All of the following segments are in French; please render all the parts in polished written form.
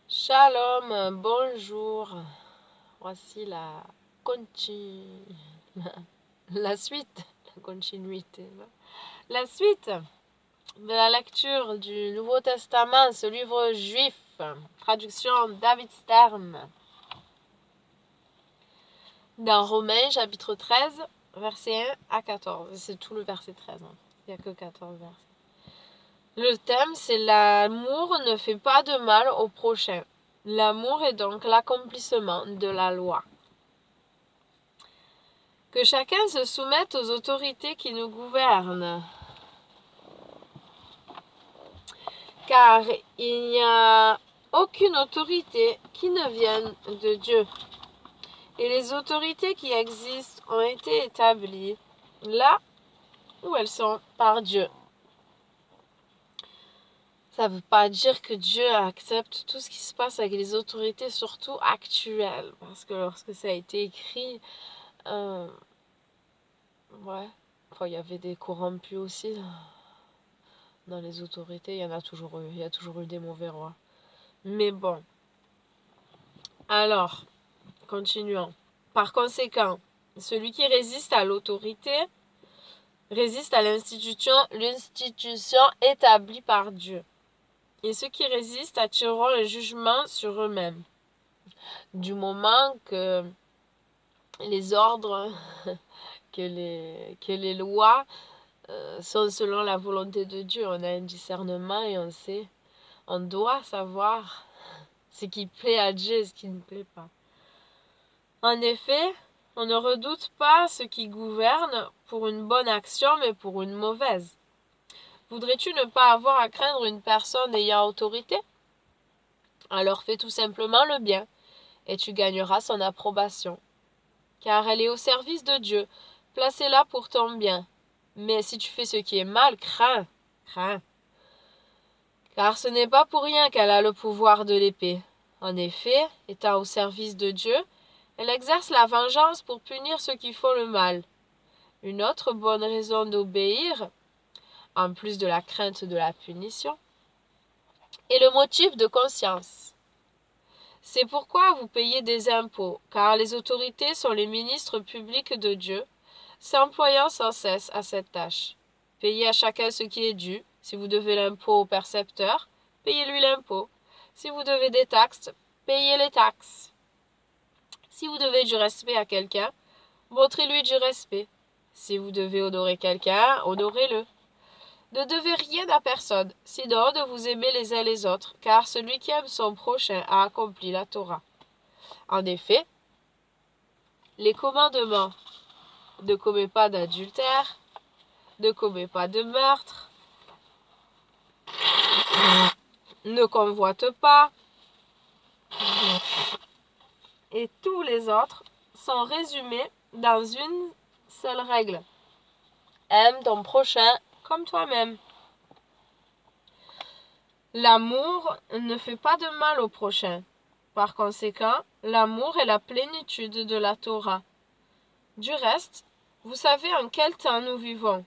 Shalom, bonjour. Voici la suite, la continuité, la suite de la lecture du Nouveau Testament, ce livre juif, traduction David Stern, dans Romains chapitre 13, versets 1 à 14. C'est tout le verset 13, hein. Il n'y a que 14 versets. Le thème, c'est l'amour ne fait pas de mal au prochain. L'amour est donc l'accomplissement de la loi. Que chacun se soumette aux autorités qui nous gouvernent. Car il n'y a aucune autorité qui ne vienne de Dieu. Et les autorités qui existent ont été établies là où elles sont par Dieu. Ça ne veut pas dire que Dieu accepte tout ce qui se passe avec les autorités, surtout actuelles. Parce que lorsque ça a été écrit, il y avait des corrompus aussi dans les autorités. Il y a toujours eu des mauvais rois. Mais bon. Alors, continuons. Par conséquent, celui qui résiste à l'autorité résiste à l'institution établie par Dieu. Et ceux qui résistent attireront le jugement sur eux-mêmes. Du moment que les ordres, que les lois sont selon la volonté de Dieu, on a un discernement et on doit savoir ce qui plaît à Dieu et ce qui ne plaît pas. En effet, on ne redoute pas ceux qui gouvernent pour une bonne action, mais pour une mauvaise. Voudrais-tu ne pas avoir à craindre une personne ayant autorité? Alors fais tout simplement le bien, et tu gagneras son approbation. Car elle est au service de Dieu, placée-la pour ton bien. Mais si tu fais ce qui est mal, crains. Car ce n'est pas pour rien qu'elle a le pouvoir de l'épée. En effet, étant au service de Dieu, elle exerce la vengeance pour punir ceux qui font le mal. Une autre bonne raison d'obéir, en plus de la crainte de la punition, est le motif de conscience. C'est pourquoi vous payez des impôts, car les autorités sont les ministres publics de Dieu, s'employant sans cesse à cette tâche. Payez à chacun ce qui est dû. Si vous devez l'impôt au percepteur, payez-lui l'impôt. Si vous devez des taxes, payez les taxes. Si vous devez du respect à quelqu'un, montrez-lui du respect. Si vous devez honorer quelqu'un, honorez-le. Ne devez rien à personne, sinon de vous aimer les uns les autres, car celui qui aime son prochain a accompli la Torah. En effet, les commandements ne commets pas d'adultère, ne commets pas de meurtre, ne convoite pas, et tous les autres sont résumés dans une seule règle. Aime ton prochain comme toi-même. L'amour ne fait pas de mal au prochain. Par conséquent, l'amour est la plénitude de la Torah. Du reste, vous savez en quel temps nous vivons.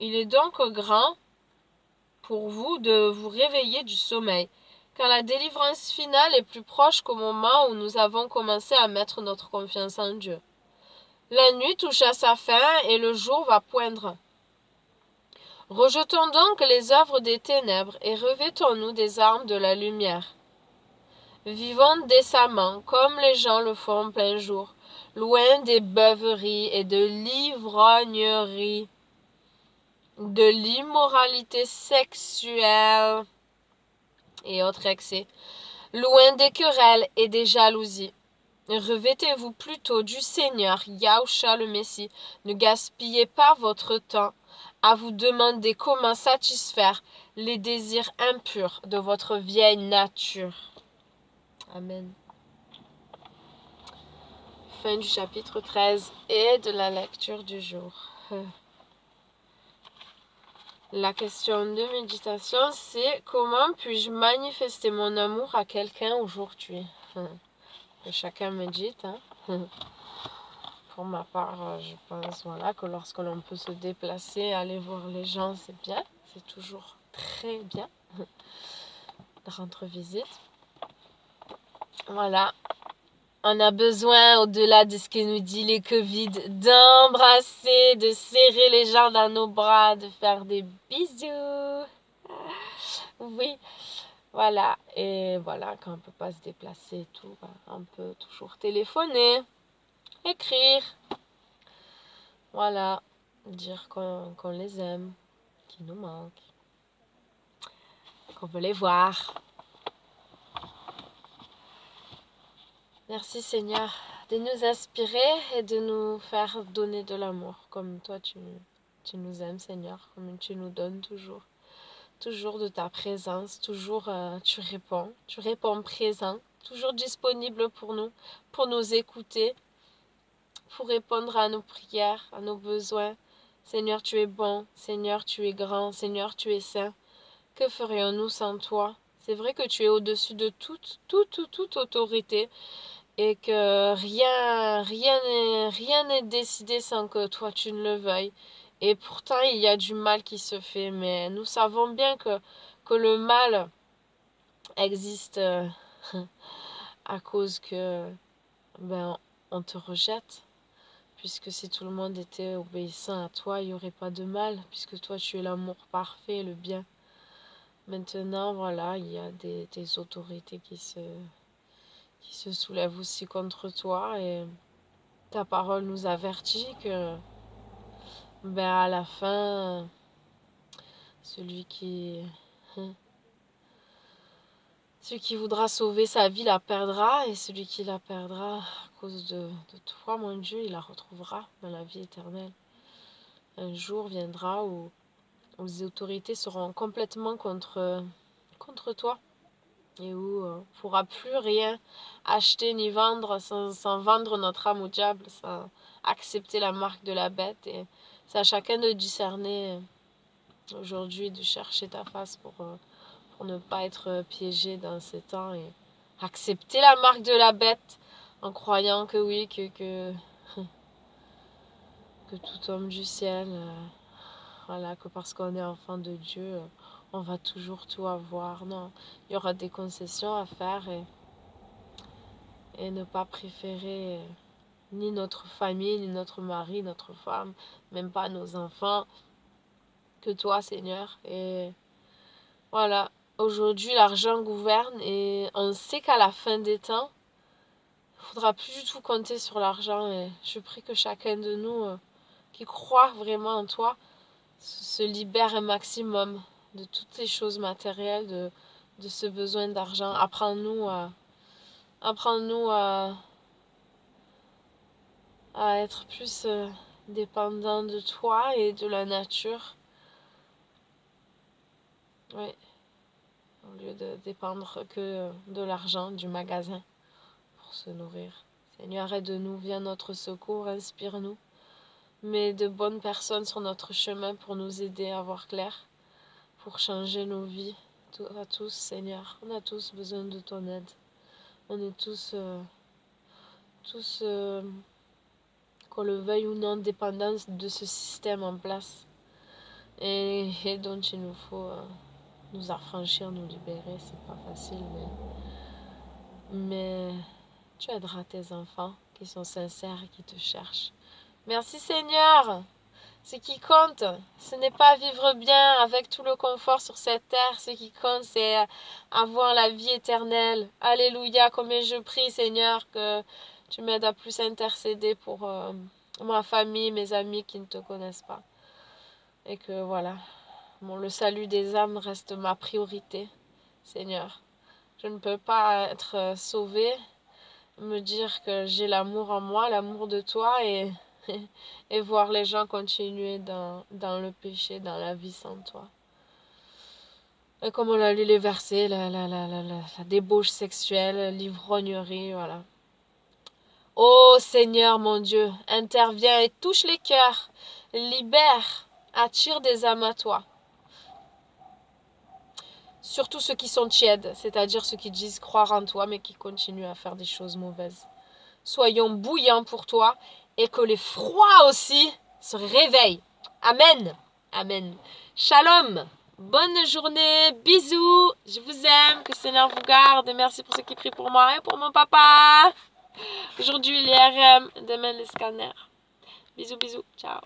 Il est donc grand pour vous de vous réveiller du sommeil, car la délivrance finale est plus proche qu'au moment où nous avons commencé à mettre notre confiance en Dieu. La nuit touche à sa fin et le jour va poindre. Rejetons donc les œuvres des ténèbres et revêtons-nous des armes de la lumière. Vivons décemment, comme les gens le font en plein jour, loin des beuveries et de l'ivrognerie, de l'immoralité sexuelle et autres excès, loin des querelles et des jalousies. Revêtez-vous plutôt du Seigneur, Yahushua le Messie. Ne gaspillez pas votre temps à vous demander comment satisfaire les désirs impurs de votre vieille nature. Amen. Fin du chapitre 13 et de la lecture du jour. La question de méditation, c'est comment puis-je manifester mon amour à quelqu'un aujourd'hui? Que chacun médite. Pour ma part, je pense que lorsque l'on peut se déplacer, aller voir les gens, c'est bien. C'est toujours très bien de rendre visite. Voilà. On a besoin, au-delà de ce que nous dit les Covid, d'embrasser, de serrer les gens dans nos bras, de faire des bisous. Oui, voilà. Et voilà, quand on ne peut pas se déplacer et tout, on peut toujours téléphoner, écrire. Voilà, dire qu'on les aime, qu'ils nous manquent, qu'on veut les voir. Merci Seigneur de nous inspirer et de nous faire donner de l'amour comme toi tu nous aimes Seigneur, comme tu nous donnes toujours. Toujours de ta présence, toujours tu réponds présent, toujours disponible pour nous écouter, pour répondre à nos prières, à nos besoins. Seigneur, tu es bon, Seigneur, tu es grand, Seigneur, tu es saint. Que ferions-nous sans toi? C'est vrai que tu es au-dessus de toute autorité et que rien n'est décidé sans que toi tu ne le veuilles. Et pourtant, il y a du mal qui se fait, mais nous savons bien que le mal existe à cause que on te rejette. Puisque si tout le monde était obéissant à toi, il n'y aurait pas de mal, puisque toi tu es l'amour parfait, le bien. Maintenant, voilà, il y a des autorités qui se soulèvent aussi contre toi et ta parole nous avertit que à la fin, celui qui, celui qui voudra sauver sa vie la perdra et celui qui la perdra à cause de toi, mon Dieu, il la retrouvera dans la vie éternelle. Un jour viendra où les autorités seront complètement contre toi et où on ne pourra plus rien acheter ni vendre sans vendre notre âme au diable, sans accepter la marque de la bête. Et c'est à chacun de discerner aujourd'hui, de chercher ta face pour ne pas être piégé dans ces temps et accepter la marque de la bête en croyant que oui, que tout homme du ciel, voilà, que parce qu'on est enfant de Dieu, on va toujours tout avoir. Non, il y aura des concessions à faire et ne pas préférer ni notre famille, ni notre mari, notre femme, même pas nos enfants, que toi, Seigneur. Et voilà, aujourd'hui, l'argent gouverne et on sait qu'à la fin des temps, il ne faudra plus du tout compter sur l'argent. Et je prie que chacun de nous qui croit vraiment en toi se libère un maximum de toutes les choses matérielles, de ce besoin d'argent. Apprends-nous à être plus dépendants de toi et de la nature. Oui, au lieu de dépendre que de l'argent, du magasin pour se nourrir. Seigneur, aide-nous, viens notre secours, inspire-nous. Mets de bonnes personnes sur notre chemin pour nous aider à voir clair, pour changer nos vies. À tous, Seigneur, on a tous besoin de ton aide. On est tous, qu'on le veuille ou non, dépendants de ce système en place. Et dont il nous faut nous affranchir, nous libérer. C'est pas facile, mais tu aideras tes enfants qui sont sincères et qui te cherchent. Merci Seigneur. Ce qui compte, ce n'est pas vivre bien avec tout le confort sur cette terre. Ce qui compte, c'est avoir la vie éternelle. Alléluia, combien je prie Seigneur que tu m'aides à plus intercéder pour ma famille, mes amis qui ne te connaissent pas. Et que voilà, le salut des âmes reste ma priorité, Seigneur. Je ne peux pas être sauvée, me dire que j'ai l'amour en moi, l'amour de toi et voir les gens continuer dans le péché, dans la vie sans toi. Et comme on l'a lu les versets, la débauche sexuelle, l'ivrognerie, voilà. Ô Seigneur mon Dieu, interviens et touche les cœurs, libère, attire des âmes à toi. Surtout ceux qui sont tièdes, c'est-à-dire ceux qui disent croire en toi mais qui continuent à faire des choses mauvaises. Soyons bouillants pour toi et que les froids aussi se réveillent. Amen. Amen. Shalom. Bonne journée, bisous, je vous aime, que le Seigneur vous garde. Merci pour ceux qui prient pour moi et pour mon papa. Aujourd'hui, les RM, demain, les scanners. Bisous, bisous, ciao.